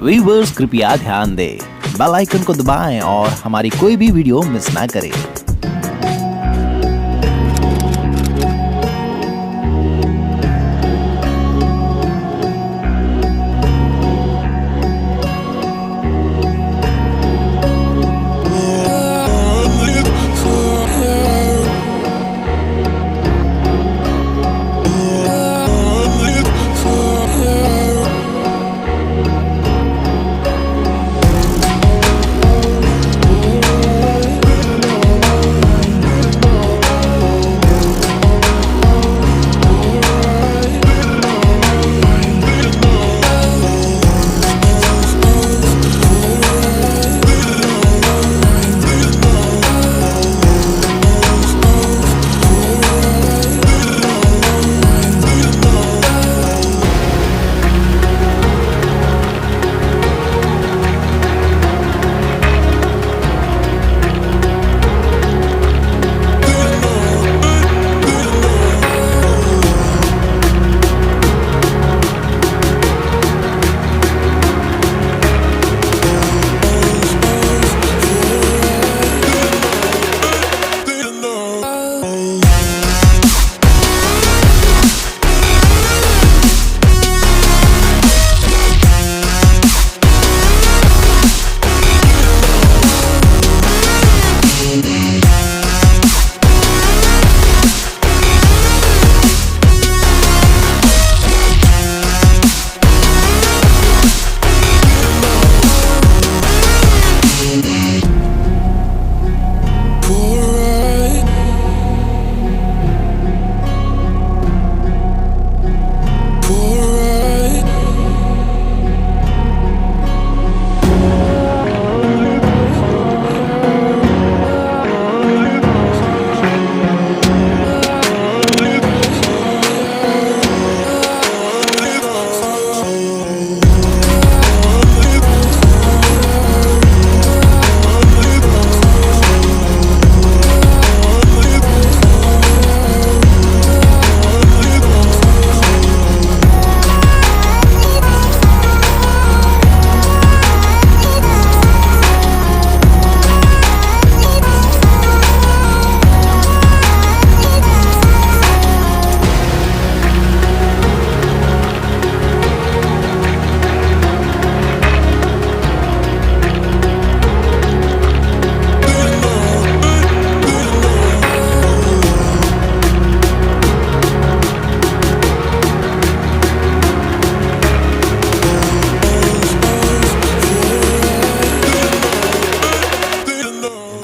Viewers कृपया ध्यान दें, बेल आइकन को दबाएं और हमारी कोई भी वीडियो मिस ना करें।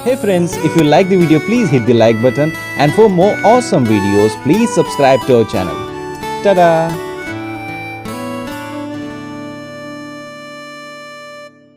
Hey friends, if you like the video, please hit the like button, and for more awesome videos, please subscribe to our channel. Ta-da!